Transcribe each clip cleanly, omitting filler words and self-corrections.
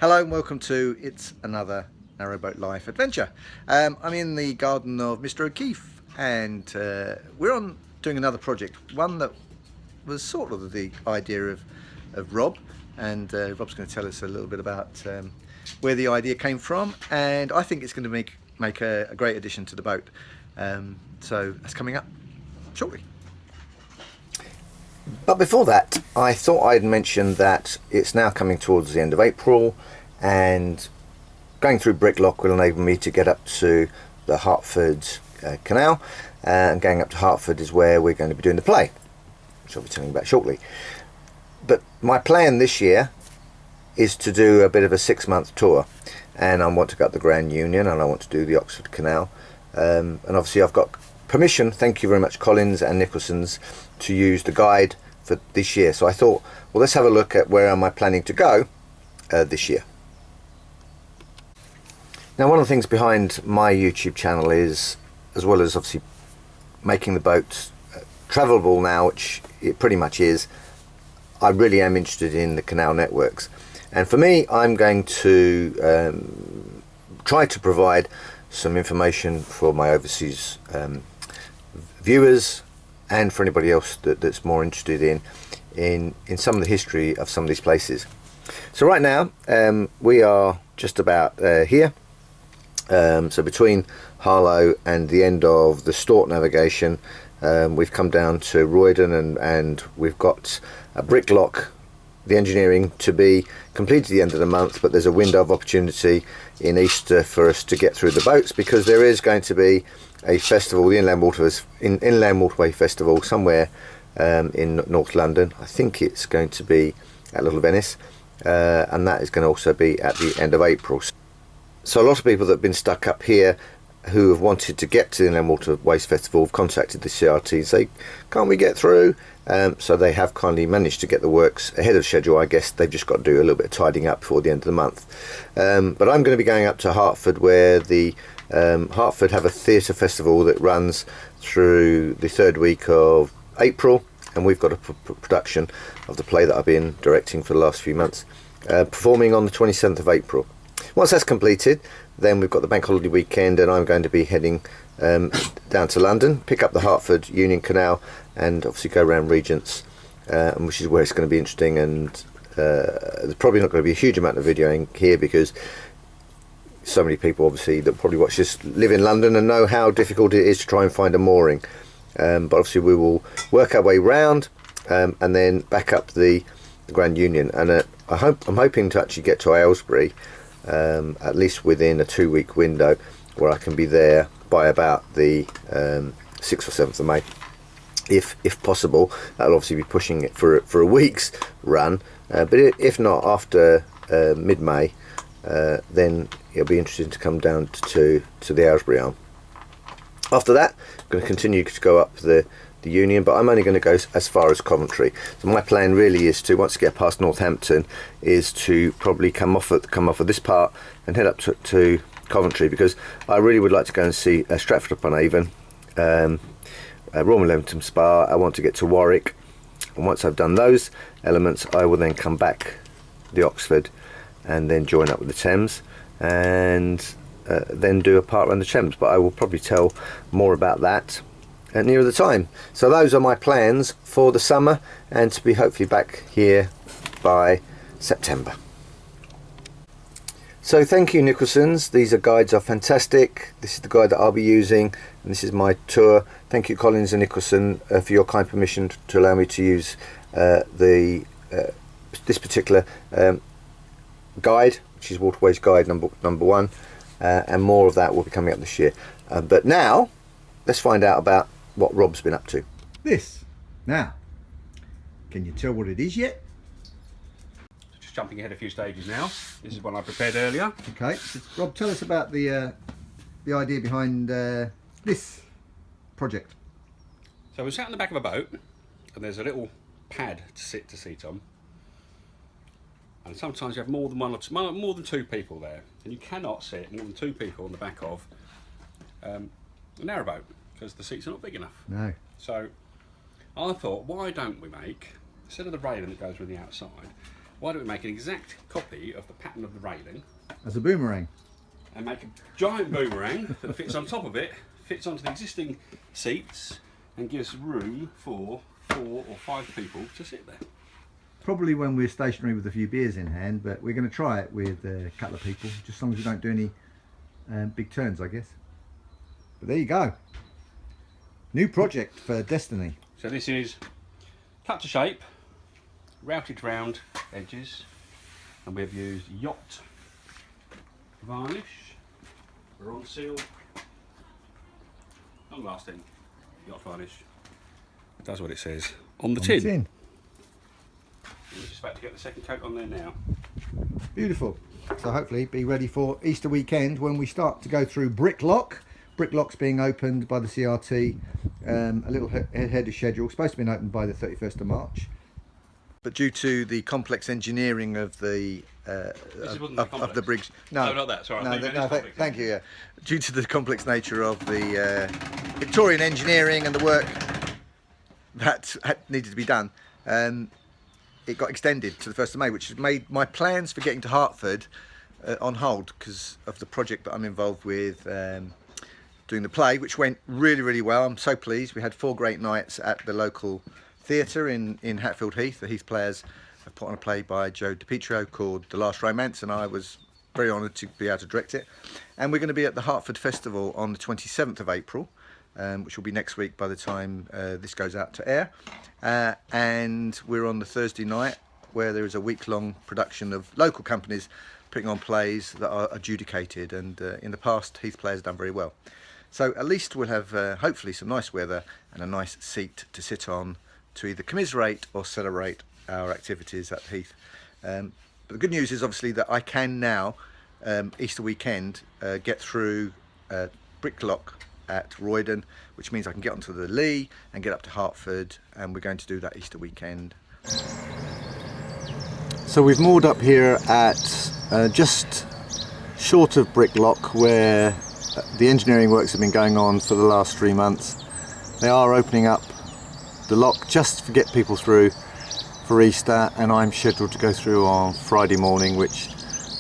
Hello and welcome to It's Another Narrowboat Life Adventure. I'm in the garden of Mr. O'Keefe and we're doing another project, one that was sort of the idea of Rob, and Rob's going to tell us a little bit about where the idea came from, and I think it's going to make a great addition to the boat. So that's coming up shortly. But before that, I thought I'd mention that it's now coming towards the end of April, and going through Bricklock will enable me to get up to the Hertford Canal, and going up to Hertford is where we're going to be doing the play, which I'll be telling you about shortly. But my plan this year is to do a bit of a 6-month tour, and I want to go up the Grand Union and I want to do the Oxford Canal, and obviously I've got permission, thank you very much Collins and Nicholson's, to use the guide for this year. So I thought, well, let's have a look at where am I planning to go this year. Now, one of the things behind my YouTube channel is, as well as obviously making the boat travelable now, which it pretty much is, I really am interested in the canal networks. And for me, I'm going to try to provide some information for my overseas viewers, and for anybody else that's more interested in some of the history of some of these places. So right now we are just about here, so between Harlow and the end of the Stort navigation, we've come down to Roydon, and we've got a Bricklock, the engineering to be completed at the end of the month, but there's a window of opportunity in Easter for us to get through the boats, because there is going to be a festival, the Inland Waterway Festival, somewhere in North London. I think it's going to be at Little Venice, and that is going to also be at the end of April. So a lot of people that have been stuck up here who have wanted to get to the Inland Waterways Festival have contacted the CRT and say, can't we get through? So they have kindly managed to get the works ahead of schedule. I guess they've just got to do a little bit of tidying up before the end of the month. But I'm going to be going up to Hertford, where the Hertford have a theatre festival that runs through the 3rd week of April, and we've got a production of the play that I've been directing for the last few months, performing on the 27th of April. Once that's completed, then we've got the bank holiday weekend, and I'm going to be heading down to London, pick up the Hertford Union Canal, and obviously go around Regent's, which is where it's going to be interesting. And there's probably not going to be a huge amount of videoing here, because so many people obviously that probably watch this live in London and know how difficult it is to try and find a mooring. But obviously we will work our way round, and then back up the Grand Union, and I'm hoping to actually get to Aylesbury at least within a 2-week window, where I can be there by about the 6th or 7th of May, if possible. That'll obviously be pushing it for a week's run, but if not, after mid-May, then it'll be interesting to come down to the Aylesbury arm. After that, I'm going to continue to go up the Union, but I'm only going to go as far as Coventry. So my plan really is to, once I get past Northampton, is to probably come off of this part and head up to Coventry, because I really would like to go and see Stratford upon Avon, Royal Leamington Spa. I want to get to Warwick, and once I've done those elements, I will then come back the Oxford and then join up with the Thames, and then do a part around the Thames. But I will probably tell more about that nearer the time. So those are my plans for the summer, and to be hopefully back here by September. So thank you Nicholson's, these guides are fantastic. This is the guide that I'll be using, and this is my tour. Thank you Collins and Nicholson for your kind permission to allow me to use this particular guide, which is Waterways Guide number 1, and more of that will be coming up this year. But now let's find out about what Rob's been up to. This. Now, can you tell what it is yet? Just jumping ahead a few stages now. This is one I prepared earlier. Okay, so Rob, tell us about the idea behind this project. So we're sat in the back of a boat, and there's a little pad to sit on. And sometimes you have more than 2 people there, and you cannot sit more than 2 people on the back of a narrowboat, because the seats are not big enough. No. So I thought, why don't we make, instead of the railing that goes around the outside, why don't we make an exact copy of the pattern of the railing As a boomerang. and make a giant boomerang that fits on top of it, fits onto the existing seats, and gives room for 4 or 5 people to sit there. Probably when we're stationary with a few beers in hand, but we're going to try it with a couple of people, just as long as we don't do any big turns, I guess. But there you go. New project for Destiny. So this is cut to shape, routed round edges, and we've used yacht varnish, bronze seal, long lasting yacht varnish. That's what it says on the tin. We're just about to get the second coat on there now. Beautiful. So hopefully be ready for Easter weekend when we start to go through Bricklock. Bricklock's being opened by the CRT a little ahead of schedule. Supposed to be opened by the 31st of March. But due to the complex engineering of the of the bridge, no, not that. Sorry, thank you. Yeah. Due to the complex nature of the Victorian engineering and the work that needed to be done, it got extended to the 1st of May, which has made my plans for getting to Hertford on hold because of the project that I'm involved with, doing the play, which went really, really well. I'm so pleased. We had 4 great nights at the local theatre in Hatfield Heath. The Heath Players have put on a play by Joe DiPietro called The Last Romance, and I was very honoured to be able to direct it. And we're going to be at the Hertford Festival on the 27th of April, which will be next week by the time this goes out to air. And we're on the Thursday night, where there is a week-long production of local companies putting on plays that are adjudicated, and in the past Heath Players have done very well. So at least we'll have hopefully some nice weather and a nice seat to sit on to either commiserate or celebrate our activities at Heath. But the good news is obviously that I can now, Easter weekend, get through Bricklock at Roydon, which means I can get onto the Lee and get up to Hertford, and we're going to do that Easter weekend. So we've moored up here at just short of Bricklock, where the engineering works have been going on for the last 3 months. They are opening up the lock just to get people through for Easter, and I'm scheduled to go through on Friday morning, which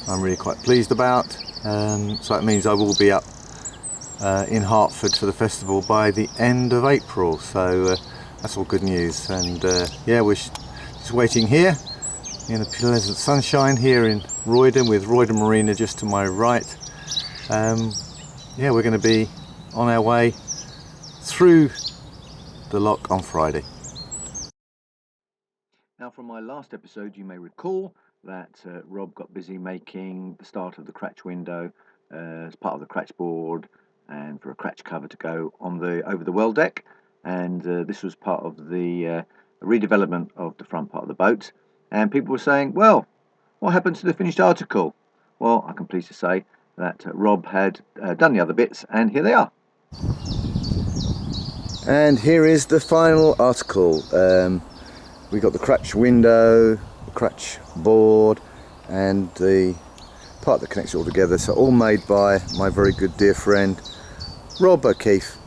I'm really quite pleased about. So that means I will be up in Hertford for the festival by the end of April, so that's all good news. And yeah, we're just waiting here in the pleasant sunshine here in Roydon, with Roydon Marina just to my right. Yeah, we're going to be on our way through the lock on Friday. Now, from my last episode, you may recall that Rob got busy making the start of the Cratch window as part of the Cratch board, and for a Cratch cover to go on the over the well deck, and this was part of the redevelopment of the front part of the boat. And people were saying, well, what happened to the finished article? Well, I can pleased to say that Rob had done the other bits, and here they are. And here is the final article. We got the Cratch window, the Cratch board, and the part that connects it all together. So all made by my very good dear friend Rob O'Keefe.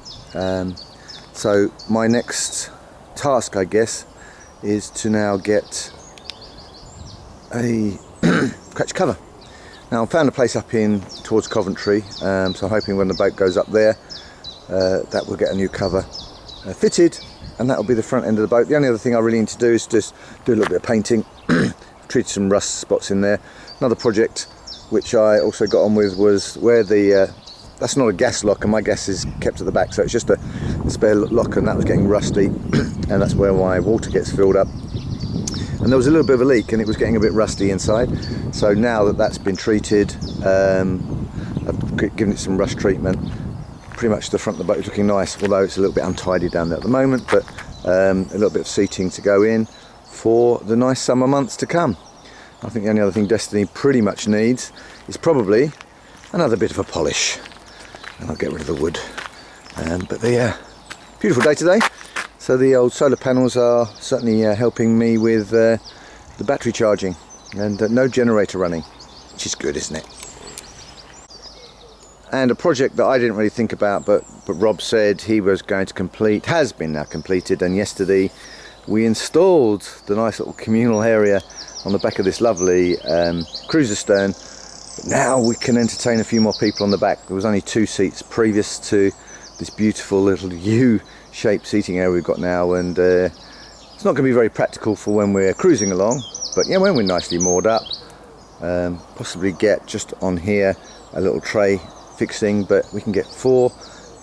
So my next task, I guess, is to now get a Cratch cover. Now, I found a place up in towards Coventry, so I'm hoping when the boat goes up there that we'll get a new cover fitted, and that will be the front end of the boat. The only other thing I really need to do is just do a little bit of painting. Treated some rust spots in there. Another project which I also got on with was where the that's not a gas lock, and my gas is kept at the back, so it's just a spare lock, and that was getting rusty and that's where my water gets filled up, and there was a little bit of a leak and it was getting a bit rusty inside. So now that that's been treated, I've given it some rust treatment. Pretty much the front of the boat is looking nice, although it's a little bit untidy down there at the moment, but a little bit of seating to go in for the nice summer months to come. I think the only other thing Destiny pretty much needs is probably another bit of a polish, and I'll get rid of the wood. But the beautiful day today. So the old solar panels are certainly helping me with the battery charging, and no generator running, which is good, isn't it? And a project that I didn't really think about, but Rob said he was going to complete, has been now completed, and yesterday we installed the nice little communal area on the back of this lovely cruiser stern. But now we can entertain a few more people on the back. There was only 2 seats previous to this beautiful little U-shaped seating area we've got now, and it's not going to be very practical for when we're cruising along, but yeah, when we're nicely moored up, possibly get just on here a little tray fixing, but we can get 4,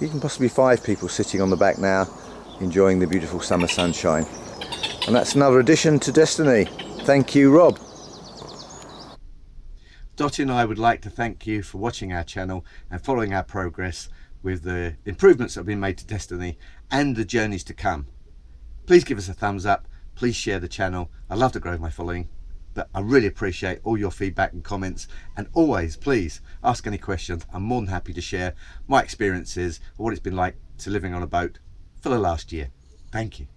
even possibly 5 people sitting on the back now, enjoying the beautiful summer sunshine. And that's another addition to Destiny. Thank you, Rob. Dottie and I would like to thank you for watching our channel and following our progress with the improvements that have been made to Destiny and the journeys to come. Please give us a thumbs up, please share the channel. I love to grow my following, but I really appreciate all your feedback and comments, and always please ask any questions. I'm more than happy to share my experiences of what it's been like to living on a boat for the last year. Thank you.